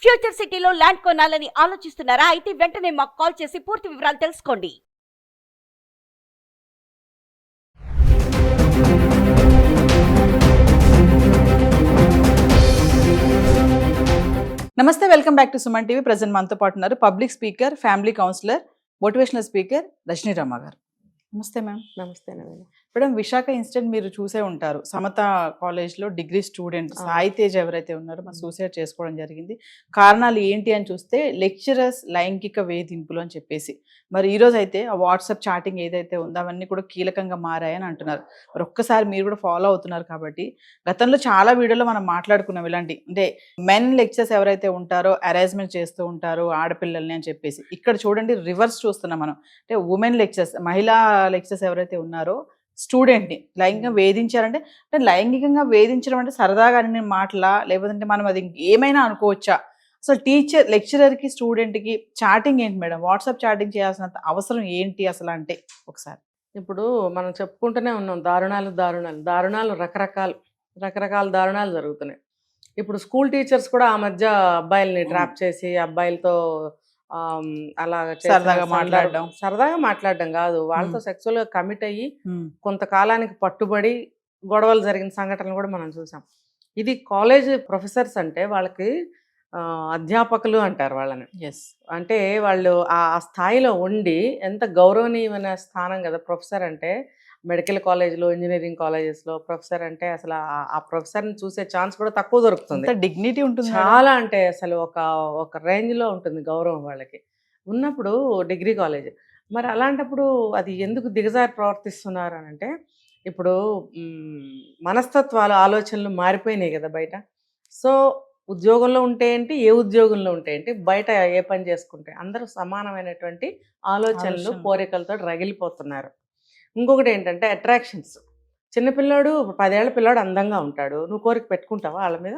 Future సిటీలో land కొనాలని ఆలోచిస్తున్నారా? అయితే వెంటనే మాకు కాల్ చేసి పూర్తి వివరాలు తెలుసుకోండి. నమస్తే, welcome back to Suman TV. Present మనతో పాటు ఉన్నారు public speaker, family counsellor, motivational speaker Rajini Rama గారు. నమస్తే మ్యామ్. నమస్తే నవీన. మేడం, విశాఖ ఇన్సిడెంట్ మీరు చూసే ఉంటారు. సమత కాలేజ్లో డిగ్రీ స్టూడెంట్ సాయి తేజ్ ఎవరైతే ఉన్నారో మన సూసైడ్ చేసుకోవడం జరిగింది. కారణాలు ఏంటి అని చూస్తే లెక్చరర్స్ లైంగిక వేధింపులు అని చెప్పేసి, మరి ఈరోజు అయితే ఆ వాట్సాప్ చాటింగ్ ఏదైతే ఉందో అవన్నీ కూడా కీలకంగా మారాయని అంటున్నారు. మరి ఒక్కసారి మీరు కూడా ఫాలో అవుతున్నారు కాబట్టి, గతంలో చాలా వీడియోలో మనం మాట్లాడుకున్నాం ఇలాంటి, అంటే మెన్ లెక్చర్స్ ఎవరైతే ఉంటారో అరేంజ్మెంట్ చేస్తూ ఉంటారో ఆడపిల్లల్ని అని చెప్పేసి. ఇక్కడ చూడండి రివర్స్ చూస్తున్నాం మనం. అంటే ఉమెన్ లెక్చర్స్, మహిళా లెక్చర్స్ ఎవరైతే ఉన్నారో స్టూడెంట్ని లైంగికంగా వేధించారంటే, అంటే లైంగికంగా వేధించడం అంటే సరదాగా అనే మాటలా, లేకపోతే మనం అది ఏమైనా అనుకోవచ్చా? అసలు టీచర్ లెక్చరర్కి స్టూడెంట్కి చాటింగ్ ఏంటి మేడం? వాట్సాప్ చాటింగ్ చేయాల్సినంత అవసరం ఏంటి అసలు? అంటే ఒకసారి ఇప్పుడు మనం చెప్పుకుంటూనే ఉన్నాం, దారుణాలు రకరకాల దారుణాలు జరుగుతున్నాయి. ఇప్పుడు స్కూల్ టీచర్స్ కూడా ఆ మధ్య అబ్బాయిల్ని ట్రాప్ చేసి అబ్బాయిలతో అలా సరదాగా మాట్లాడడం కాదు, వాళ్ళతో సెక్సువల్ గా కమిట్ అయ్యి కొంతకాలానికి పట్టుబడి గొడవలు జరిగిన సంఘటనలు కూడా మనం చూసాం. ఇది కాలేజ్ ప్రొఫెసర్స్ అంటే వాళ్ళకి అధ్యాపకులు అంటారు వాళ్ళని. అంటే వాళ్ళు ఆ స్థాయిలో ఉండి ఎంత గౌరవనీయమైన స్థానం కదా ప్రొఫెసర్ అంటే. మెడికల్ కాలేజ్లో, ఇంజనీరింగ్ కాలేజెస్లో ప్రొఫెసర్ అంటే అసలు ఆ ప్రొఫెసర్ని చూసే ఛాన్స్ కూడా తక్కువ దొరుకుతుంది. డిగ్నిటీ ఉంటుంది చాలా, అంటే అసలు ఒక రేంజ్లో ఉంటుంది గౌరవం వాళ్ళకి ఉన్నప్పుడు డిగ్రీ కాలేజ్. మరి అలాంటప్పుడు అది ఎందుకు దిగజారి ప్రవర్తిస్తున్నారు అని అంటే, ఇప్పుడు మనస్తత్వాలు, ఆలోచనలు మారిపోయినాయి కదా బయట. సో ఉద్యోగంలో ఉంటే ఏంటి, ఏ ఉద్యోగంలో ఉంటే ఏంటి, బయట ఏ పని చేసుకుంటే అందరూ సమానమైనటువంటి ఆలోచనలు, కోరికలతో రగిలిపోతున్నారు. ఇంకొకటి ఏంటంటే అట్రాక్షన్స్. చిన్నపిల్లాడు, 10 ఏళ్ల పిల్లాడు అందంగా ఉంటాడు, నువ్వు కోరిక పెట్టుకుంటావా వాళ్ళ మీద?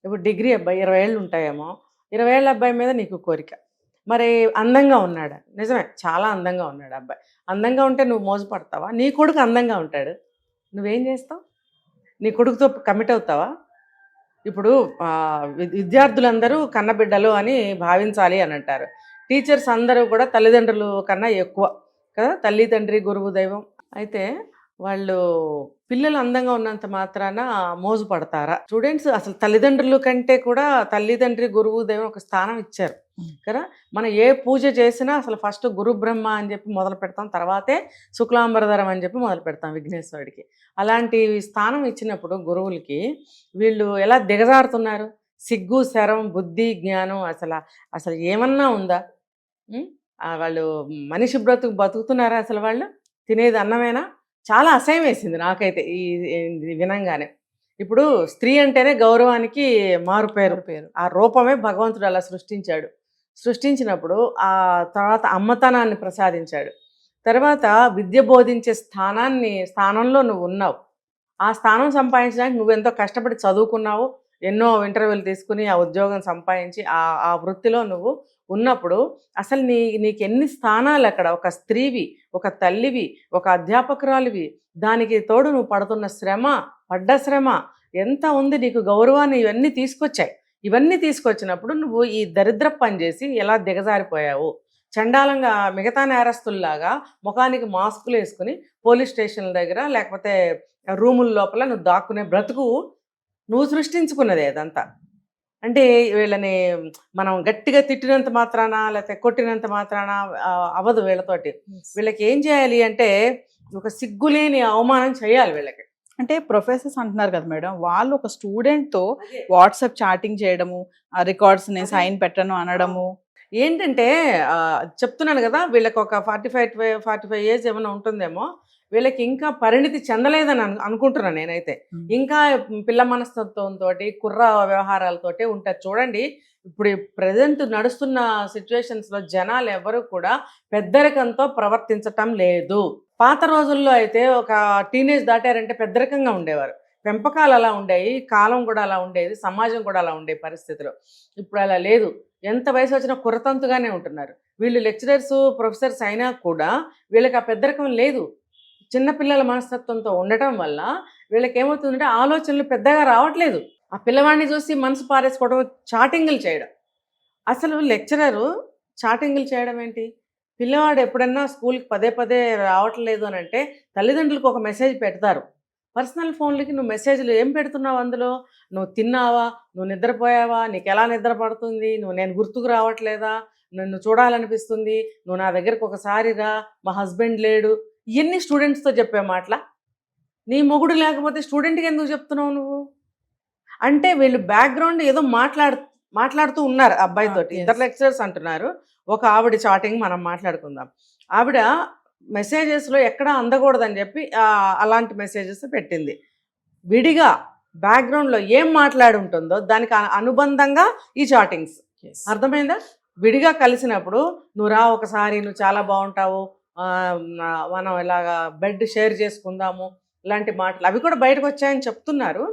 ఇప్పుడు డిగ్రీ అబ్బాయి 20 ఏళ్ళు ఉంటాయేమో, 20 ఏళ్ళ అబ్బాయి మీద నీకు కోరిక. మరి అందంగా ఉన్నాడు, నిజమే చాలా అందంగా ఉన్నాడు అబ్బాయి, అందంగా ఉంటే నువ్వు మోసపడతావా? నీ కొడుకు అందంగా ఉంటాడు, నువ్వేం చేస్తావు? నీ కొడుకుతో కమిట్ అవుతావా? ఇప్పుడు విద్యార్థులందరూ కన్నబిడ్డలు అని భావించాలి అని అంటారు. టీచర్స్ అందరూ కూడా తల్లిదండ్రులు కన్నా ఎక్కువ కదా, తల్లి తండ్రి గురువు దైవం. అయితే వాళ్ళు పిల్లలు అందంగా ఉన్నంత మాత్రాన మోజు పడతారా? స్టూడెంట్స్ అసలు తల్లిదండ్రుల కంటే కూడా తల్లిదండ్రి గురువు దైవం ఒక స్థానం ఇచ్చారు కదా. మనం ఏ పూజ చేసినా అసలు ఫస్ట్ గురు బ్రహ్మ అని చెప్పి మొదలు పెడతాం, తర్వాతే శుక్లాంబరధరం అని చెప్పి మొదలు పెడతాం విఘ్నేశ్వరుడికి. అలాంటి స్థానం ఇచ్చినప్పుడు గురువులకి వీళ్ళు ఎలా దిగజారుతున్నారు? సిగ్గు, శరం, బుద్ధి, జ్ఞానం అసలు ఏమన్నా ఉందా? వాళ్ళు మనిషి బతుకుతున్నారా? అసలు వాళ్ళు తినేది అన్నమేనా? చాలా అసహ్యం వేసింది నాకైతే ఈ వినంగానే. ఇప్పుడు స్త్రీ అంటేనే గౌరవానికి మారు పేరు. ఆ రూపమే భగవంతుడు అలా సృష్టించినప్పుడు ఆ తర్వాత అమ్మతనాన్ని ప్రసాదించాడు. తర్వాత విద్య బోధించే స్థానంలో నువ్వు ఉన్నావు. ఆ స్థానం సంపాదించడానికి నువ్వెంతో కష్టపడి చదువుకున్నావు, ఎన్నో ఇంటర్వ్యూలు తీసుకుని ఆ ఉద్యోగం సంపాదించి ఆ వృత్తిలో నువ్వు ఉన్నప్పుడు అసలు నీకు ఎన్ని స్థానాలు అక్కడ? ఒక స్త్రీవి, ఒక తల్లివి, ఒక అధ్యాపకురాలివి, దానికి తోడు నువ్వు పడ్డ శ్రమ ఎంత ఉంది నీకు? గౌరవాన్ని ఇవన్నీ తీసుకొచ్చాయి. ఇవన్నీ తీసుకొచ్చినప్పుడు నువ్వు ఈ దరిద్ర పని చేసి ఎలా దిగజారిపోయావు? చండాలంగా మిగతా నేరస్తుల్లాగా ముఖానికి మాస్కులు వేసుకుని పోలీస్ స్టేషన్ల దగ్గర లేకపోతే రూముల లోపల నువ్వు దాక్కునే బ్రతుకు నువ్వు సృష్టించుకున్నదే అదంతా. అంటే వీళ్ళని మనం గట్టిగా తిట్టినంత మాత్రాన లేకపోతే కొట్టినంత మాత్రాన అవ్వదు వీళ్ళతోటి. వీళ్ళకి ఏం చేయాలి అంటే ఒక సిగ్గులేని అవమానం చేయాలి వీళ్ళకి. అంటే ప్రొఫెసర్స్ అంటున్నారు కదా మేడం, వాళ్ళు ఒక స్టూడెంట్తో వాట్సాప్ చాటింగ్ చేయడము, ఆ రికార్డ్స్ నేను సైన్ పెట్టను అనడము. ఏంటంటే చెప్తున్నాను కదా, వీళ్ళకి ఒక 45 ఏజ్ ఏమైనా ఉంటుందేమో, వీళ్ళకి ఇంకా పరిణితి చెందలేదని అనుకుంటున్నాను నేనైతే. ఇంకా పిల్ల మనస్తత్వంతో, కుర్ర వ్యవహారాలతోటే ఉంటారు. చూడండి, ఇప్పుడు ప్రజెంట్ నడుస్తున్న సిచ్యువేషన్స్లో జనాలు ఎవరు కూడా పెద్దరికంతో ప్రవర్తించటం లేదు. పాత రోజుల్లో అయితే ఒక టీనేజ్ దాటారంటే పెద్దరికంగా ఉండేవారు, పెంపకాలు అలా ఉండేవి, కాలం కూడా అలా ఉండేది, సమాజం కూడా అలా ఉండే పరిస్థితిలో. ఇప్పుడు అలా లేదు, ఎంత వయసు వచ్చినా కుర్రతంతుగానే ఉంటున్నారు వీళ్ళు. లెక్చరర్స్, ప్రొఫెసర్స్ అయినా కూడా వీళ్ళకి ఆ పెద్దరికం లేదు. చిన్నపిల్లల మనస్తత్వంతో ఉండటం వల్ల వీళ్ళకి ఏమవుతుందంటే ఆలోచనలు పెద్దగా రావట్లేదు. ఆ పిల్లవాడిని చూసి మనసు పారేసుకోవడం, చాటింగ్లు చేయడం. అసలు లెక్చరరు చాటింగ్లు చేయడం ఏంటి? పిల్లవాడు ఎప్పుడన్నా స్కూల్‌కి పదే పదే రావట్లేదు అనంటే తల్లిదండ్రులకు ఒక మెసేజ్ పెడతారు. పర్సనల్ ఫోన్‌లకి నువ్వు మెసేజ్‌లు ఏం పెడుతున్నావు అందులో? నువ్వు తిన్నావా? నువ్వు నిద్రపోయావా? నీకెలా నిద్ర పడుతుంది? నేను గుర్తుకు రావట్లేదా? నన్ను చూడాలనిపిస్తుంది. నువ్వు నా దగ్గరికి ఒకసారి రా. మా హస్బెండ్ లేడు. ఇయన్నీ స్టూడెంట్స్‌తో చెప్పే మాటలా? నీ మొగుడు లేకపోతే స్టూడెంట్‌కి ఎందుకు చెప్తున్నావు నువ్వు? అంటే వీళ్ళు బ్యాక్‌గ్రౌండ్ ఏదో మాట్లాడుతూ ఉన్నారు అబ్బాయితోటి. yes. ఇద్దరు లెక్చరర్స్ అంటున్నారు. ఒక ఆవిడ చాటింగ్ మనం మాట్లాడుకుందాం. ఆవిడ మెసేజెస్‌లో ఎక్కడా అందకూడదని చెప్పి అలాంటి మెసేజెస్ పెట్టింది. విడిగా బ్యాక్‌గ్రౌండ్‌లో ఏం మాట్లాడి ఉంటుందో దానికి అనుబంధంగా ఈ చాటింగ్స్. Yes. అర్థమైందా? విడిగా కలిసినప్పుడు నువ్వు రా ఒకసారి, నువ్వు చాలా బాగుంటావు, మనం ఇలాగా బెడ్ షేర్ చేసుకుందాము, ఇలాంటి మాటలు అవి కూడా బయటకు వచ్చాయని చెప్తున్నారు.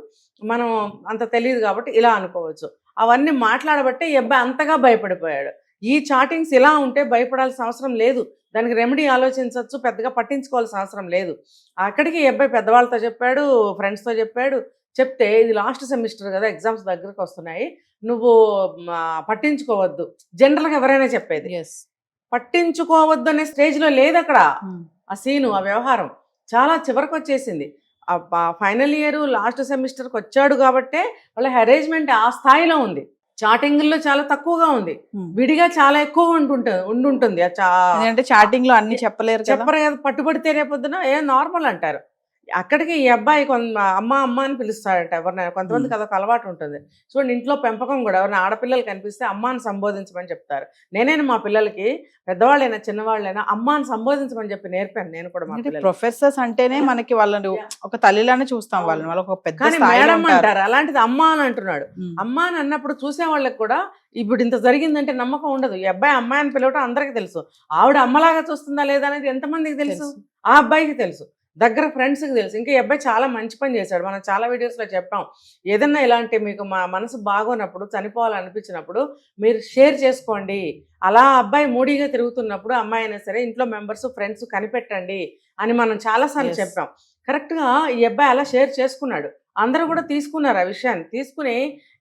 మనం అంత తెలియదు కాబట్టి ఇలా అనుకోవచ్చు. అవన్నీ మాట్లాడబట్టే ఈ అబ్బాయి అంతగా భయపడిపోయాడు. ఈ చాటింగ్స్ ఇలా ఉంటే భయపడాల్సిన అవసరం లేదు. దానికి రెమెడీ ఆలోచించవచ్చు, పెద్దగా పట్టించుకోవాల్సిన అవసరం లేదు. అక్కడికి ఈ అబ్బాయి పెద్దవాళ్ళతో చెప్పాడు, ఫ్రెండ్స్తో చెప్పాడు. చెప్తే ఇది లాస్ట్ సెమిస్టర్ కదా, ఎగ్జామ్స్ దగ్గరకు వస్తున్నాయి, నువ్వు పట్టించుకోవద్దు. జనరల్గా ఎవరైనా చెప్పేది. Yes. పట్టించుకోవద్దు అనే స్టేజ్లో లేదు అక్కడ. ఆ సీను, ఆ వ్యవహారం చాలా చివరికి వచ్చేసింది. ఫైనల్ ఇయర్ లాస్ట్ సెమిస్టర్కి వచ్చాడు కాబట్టే వాళ్ళ హెరేజ్మెంట్ ఆ స్థాయిలో ఉంది. చాటింగ్లో చాలా తక్కువగా ఉంది. విడిగా చాలా ఎక్కువ ఉండుంటుంది. ఎందుకంటే చాటింగ్ లో అన్ని చెప్పలేరు కదా. చెప్పరు కదా, పట్టుబడితే రేపొద్దున నార్మల్ అంటారు. అక్కడికి ఈ అబ్బాయి అమ్మ అమ్మ అని పిలుస్తాడట ఎవరినైనా. కొంతమందికి అదొక అలవాటు ఉంటుంది. చూడండి, ఇంట్లో పెంపకం కూడా ఎవరైనా ఆడపిల్లలు కనిపిస్తే అమ్మ అని సంబోధించమని చెప్తారు. నేనైనా మా పిల్లలకి, పెద్దవాళ్ళైనా చిన్నవాళ్ళైనా అమ్మ అని సంబోధించమని చెప్పి నేర్పాను నేను కూడా మా పిల్లలకి. ప్రొఫెసర్స్ అంటేనే మనకి వాళ్ళని ఒక తల్లిలానే చూస్తాం వాళ్ళని. వాళ్ళకి ఒక పెద్ద కానీ స్థాయిలో మేడం ఉంటారు. అంటారు, అలాంటిది అమ్మ అని అంటున్నాడు. అమ్మ అని అన్నప్పుడు చూసే వాళ్ళకి కూడా ఇప్పుడు ఇంత జరిగిందంటే నమ్మకం ఉండదు. ఈ అబ్బాయి అమ్మాయి అని పిలవటం అందరికీ తెలుసు. ఆవిడ అమ్మలాగా చూస్తుందా లేదా అనేది ఎంతమందికి తెలుసు? ఆ అబ్బాయికి తెలుసు, దగ్గర ఫ్రెండ్స్కి తెలుసు. ఇంకా ఈ అబ్బాయి చాలా మంచి పని చేశాడు. మనం చాలా వీడియోస్లో చెప్పాం, ఏదన్నా ఇలాంటి మీకు మా మనసు బాగోనప్పుడు, చనిపోవాలనిపించినప్పుడు మీరు షేర్ చేసుకోండి. అలా అబ్బాయి మూడీగా తిరుగుతున్నప్పుడు అమ్మాయి అయినా సరే ఇంట్లో మెంబర్స్, ఫ్రెండ్స్ కనిపెట్టండి అని మనం చాలాసార్లు Yes. చెప్పాం. కరెక్ట్గా ఈ అబ్బాయి అలా షేర్ చేసుకున్నాడు. అందరూ కూడా తీసుకున్నారు ఆ విషయాన్ని. తీసుకుని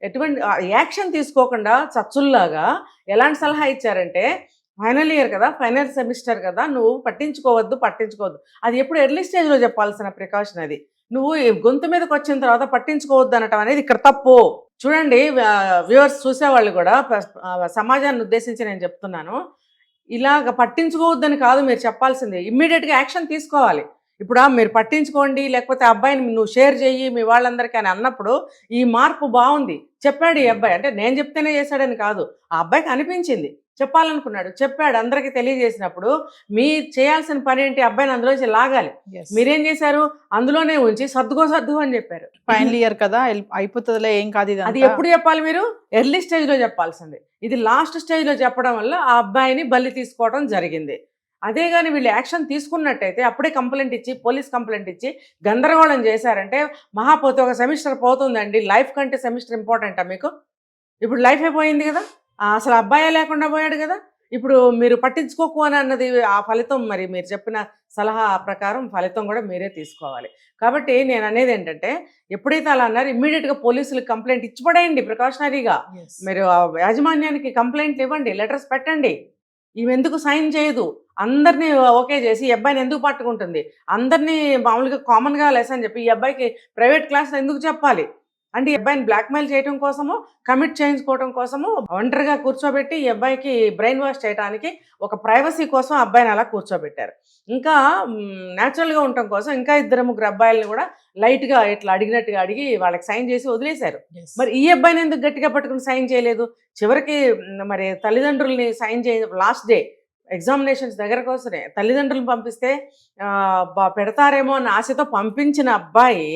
ఎటువంటి యాక్షన్ తీసుకోకుండా చచ్చుల్లాగా ఎలాంటి సలహా ఇచ్చారంటే, ఫైనల్ ఇయర్ కదా, ఫైనల్ సెమిస్టర్ కదా, నువ్వు పట్టించుకోవద్దు. అది ఎప్పుడు ఎర్లీ స్టేజ్లో చెప్పాల్సిన ప్రికాషన్ అది. నువ్వు ఈ గొంతు మీదకి వచ్చిన తర్వాత పట్టించుకోవద్దు అనటం అనేది ఇక్కడ తప్పు. చూడండి, వ్యూవర్స్ చూసేవాళ్ళు కూడా, సమాజాన్ని ఉద్దేశించి నేను చెప్తున్నాను, ఇలాగ పట్టించుకోవద్దని కాదు మీరు చెప్పాల్సింది, ఇమ్మీడియట్గా యాక్షన్ తీసుకోవాలి. ఇప్పుడు మీరు పట్టించుకోండి, లేకపోతే అబ్బాయిని నువ్వు షేర్ చెయ్యి మీ వాళ్ళందరికీ అని అన్నప్పుడు ఈ మార్పు బాగుంది. చెప్పాడు ఈ అబ్బాయి, అంటే నేను చెప్తేనే చేశాడని కాదు, ఆ అబ్బాయికి అనిపించింది, చెప్పాలనుకున్నాడు, చెప్పాడు, అందరికీ తెలియజేసినప్పుడు మీ చేయాల్సిన పని ఏంటి? అబ్బాయిని అందులోంచి లాగాలి. Yes. మీరేం చేశారు? అందులోనే ఉంచి సర్దుకో అని చెప్పారు. ఫైనల్ ఇయర్ కదా, అయిపోతుందిలే, ఏం కాదు ఇది. అది ఎప్పుడు చెప్పాలి? మీరు ఎర్లీ స్టేజ్లో చెప్పాల్సింది. ఇది లాస్ట్ స్టేజ్లో చెప్పడం వల్ల ఆ అబ్బాయిని బలి తీసుకోవడం జరిగింది. అదే కానీ వీళ్ళు యాక్షన్ తీసుకున్నట్టయితే, అప్పుడే కంప్లైంట్ ఇచ్చి, పోలీస్ కంప్లైంట్ ఇచ్చి గందరగోళం చేశారంటే, మహాపోతే ఒక సెమిస్టర్ పోతుందండి. లైఫ్ కంటే సెమిస్టర్ ఇంపార్టెంటా మీకు? ఇప్పుడు లైఫ్ అయిపోయింది కదా, అసలు అబ్బాయే లేకుండా పోయాడు కదా. ఇప్పుడు మీరు పట్టించుకోకు అని అన్నది ఆ ఫలితం, మరి మీరు చెప్పిన సలహా ప్రకారం ఫలితం కూడా మీరే తీసుకోవాలి. కాబట్టి నేను అనేది ఏంటంటే, ఎప్పుడైతే అలా అన్నారు ఇమ్మీడియట్గా పోలీసులకు కంప్లైంట్ ఇచ్చి పడేయండి. ప్రికాషనరీగా Yes. మీరు యాజమాన్యానికి కంప్లైంట్లు ఇవ్వండి, లెటర్స్ పెట్టండి. ఈమె ఎందుకు సైన్ చేయదు, అందరినీ ఓకే చేసి ఈ అబ్బాయిని ఎందుకు పట్టుకుంటుంది, అందరినీ మామూలుగా కామన్గా లెసన్ చెప్పి ఈ అబ్బాయికి ప్రైవేట్ క్లాస్లో ఎందుకు చెప్పాలి అంటే, ఈ అబ్బాయిని బ్లాక్మెయిల్ చేయడం కోసము, కమిట్ చేయించుకోవడం కోసము, ఒంటరిగా కూర్చోబెట్టి ఈ అబ్బాయికి బ్రెయిన్ వాష్ చేయడానికి, ఒక ప్రైవసీ కోసం అబ్బాయిని అలా కూర్చోబెట్టారు. ఇంకా న్యాచురల్గా ఉండటం కోసం ఇంకా 2-3 అబ్బాయిలను కూడా లైట్గా ఇట్లా అడిగినట్టుగా అడిగి వాళ్ళకి సైన్ చేసి వదిలేశారు. Yes. మరి ఈ అబ్బాయిని ఎందుకు గట్టిగా పట్టుకుని సైన్ చేయలేదు? చివరికి మరి తల్లిదండ్రుల్ని సైన్ లాస్ట్ డే ఎగ్జామినేషన్స్ దగ్గరకు వస్తున్నాయి, తల్లిదండ్రులను పంపిస్తే పెడతారేమో అన్న ఆశతో పంపించిన అబ్బాయి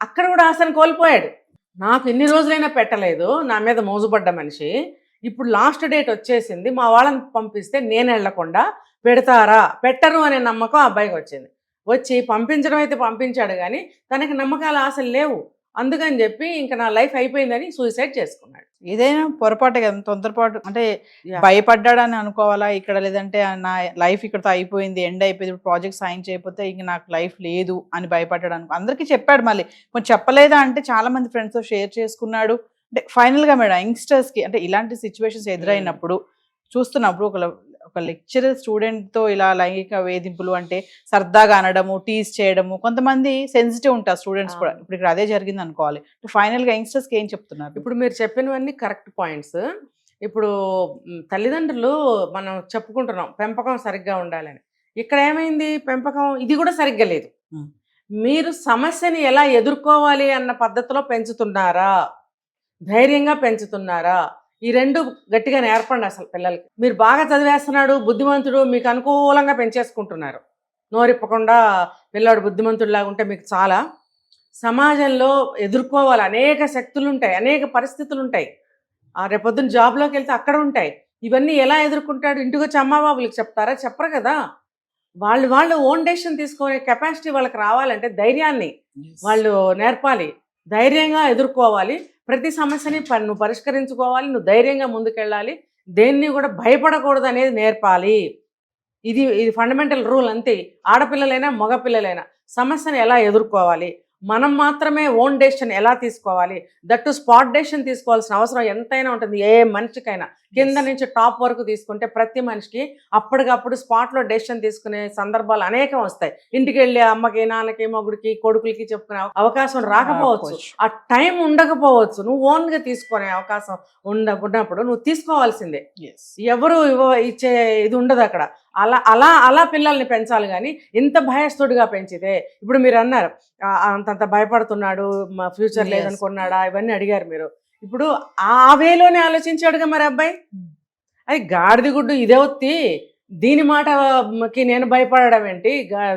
అక్కడ కూడా ఆశను కోల్పోయాడు. నాకు ఇన్ని రోజులైనా పెట్టలేదు, నా మీద మోజుపడ్డ మనిషి, ఇప్పుడు లాస్ట్ డేట్ వచ్చేసింది, మా వాళ్ళని పంపిస్తే నేను వెళ్లకుండా పెట్టరు అనే నమ్మకం అబ్బాయికి వచ్చింది. వచ్చి పంపించడం అయితే పంపించాడు, కానీ తనకి నమ్మకాల ఆశలు లేవు. అందుకని చెప్పి ఇంకా నా లైఫ్ అయిపోయిందని సూసైడ్ చేసుకున్నాడు. ఏదైనా పొరపాటే కదా, తొందరపాటు అంటే Yeah. భయపడ్డాడని అనుకోవాలా ఇక్కడ, లేదంటే నా లైఫ్ ఇక్కడతో అయిపోయింది, ఎండ్ అయిపోయింది, ఇప్పుడు ప్రాజెక్ట్ సైన్ చేయకపోతే ఇంక నాకు లైఫ్ లేదు అని భయపడ్డాడు అనుకో. అందరికీ చెప్పాడు, మళ్ళీ కొంచెం చెప్పలేదా అంటే చాలా మంది ఫ్రెండ్స్తో షేర్ చేసుకున్నాడు. అంటే ఫైనల్గా మేడం యంగ్స్టర్స్కి అంటే ఇలాంటి సిచ్యువేషన్స్ ఎదురైనప్పుడు చూస్తున్నప్పుడు ఒక లెక్చరర్ స్టూడెంట్తో ఇలా లైంగిక వేధింపులు అంటే సరదాగా అనడము, టీజ్ చేయడము, కొంతమంది సెన్సిటివ్ ఉంటారు స్టూడెంట్స్ కూడా. ఇప్పుడు ఇక్కడ అదే జరిగింది అనుకోవాలి. ఫైనల్గా యంగ్స్టర్స్కి ఏం చెప్తున్నారు? ఇప్పుడు మీరు చెప్పినవన్నీ కరెక్ట్ పాయింట్స్. ఇప్పుడు తల్లిదండ్రులు మనం చెప్పుకుంటున్నాం పెంపకం సరిగ్గా ఉండాలని. ఇక్కడ ఏమైంది, పెంపకం ఇది కూడా సరిగ్గా లేదు. మీరు సమస్యని ఎలా ఎదుర్కోవాలి అన్న పద్ధతిలో పెంచుతున్నారా, ధైర్యంగా పెంచుతున్నారా, ఈ రెండు గట్టిగా నేర్పండి అసలు పిల్లలకి. మీరు బాగా చదివేస్తున్నాడు, బుద్ధిమంతుడు, మీకు అనుకూలంగా పెంచేసుకుంటున్నారు. నోరిప్పకుండా పిల్లాడు బుద్ధిమంతుడిలాగా ఉంటే మీకు చాలా. సమాజంలో ఎదుర్కోవాలి, అనేక శక్తులు ఉంటాయి, అనేక పరిస్థితులు ఉంటాయి. రేపొద్దున జాబ్లోకి వెళ్తే అక్కడ ఉంటాయి. ఇవన్నీ ఎలా ఎదుర్కొంటాడు? ఇంటికి వచ్చి అమ్మాబాబులకు చెప్తారా? చెప్పరు కదా. వాళ్ళు ఓన్ డెసిషన్ తీసుకునే కెపాసిటీ వాళ్ళకి రావాలంటే ధైర్యాన్ని వాళ్ళు నేర్పాలి. ధైర్యంగా ఎదుర్కోవాలి, ప్రతి సమస్యని నువ్వు పరిష్కరించుకోవాలి, నువ్వు ధైర్యంగా ముందుకెళ్ళాలి, దేన్ని కూడా భయపడకూడదు అనేది నేర్పాలి. ఇది ఫండమెంటల్ రూల్ అంతే. ఆడపిల్లలైనా మగపిల్లలైనా సమస్యను ఎలా ఎదుర్కోవాలి, మనం మాత్రమే ఓన్ డెసిషన్ ఎలా తీసుకోవాలి, దట్టు స్పాట్ డెసిషన్ తీసుకోవాల్సిన అవసరం ఎంతైనా ఉంటుంది ఏ మనిషికైనా. కింద నుంచి టాప్ వరకు తీసుకుంటే ప్రతి మనిషికి అప్పటికప్పుడు స్పాట్లో డెసిషన్ తీసుకునే సందర్భాలు అనేకం వస్తాయి. ఇంటికి వెళ్ళి అమ్మకి, నాన్నకి, మొగుడికి, కొడుకులకి చెప్పుకునే అవకాశం రాకపోవచ్చు, ఆ టైం ఉండకపోవచ్చు. నువ్వు ఓన్గా తీసుకునే అవకాశం ఉన్నప్పుడు నువ్వు తీసుకోవాల్సిందే. ఎవరు ఇచ్చే ఇది ఉండదు అక్కడ. అలా పిల్లల్ని పెంచాలి. కానీ ఇంత భయస్తుడిగా పెంచితే, ఇప్పుడు మీరు అన్నారు అంతంత భయపడుతున్నాడు, మా ఫ్యూచర్ లేదనుకున్నాడా, ఇవన్నీ అడిగారు మీరు. ఇప్పుడు ఆ వేలోనే ఆలోచించాడుగా మరి అబ్బాయి. అది గాడిది గుడ్డు ఇదే ఒత్తి దీని మాటకి నేను భయపడడం ఏంటి?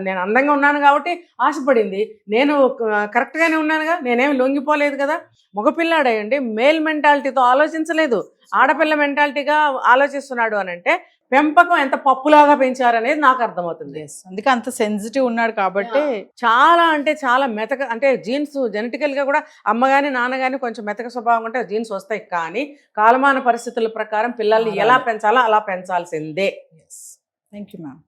నేను అందంగా ఉన్నాను కాబట్టి ఆశపడింది, నేను కరెక్ట్గానే ఉన్నానుగా, నేనేమి లొంగిపోలేదు కదా. మగపిల్లాడండి మేల్ మెంటాలిటీతో ఆలోచించలేదు, ఆడపిల్ల మెంటాలిటీగా ఆలోచిస్తున్నాడు అని అంటే పెంపకం ఎంత పప్పులాగా పెంచారనేది నాకు అర్థమవుతుంది. అందుకే అంత సెన్సిటివ్ ఉన్నాడు కాబట్టి చాలా అంటే చాలా మెతక, అంటే జీన్స్ జెనెటికల్గా కూడా అమ్మ కానీ నాన్న కానీ కొంచెం మెతక స్వభావం ఉంటే జీన్స్ వస్తాయి. కానీ కాలమాన పరిస్థితుల ప్రకారం పిల్లల్ని ఎలా పెంచాలో అలా పెంచాల్సిందే. Thank you ma'am.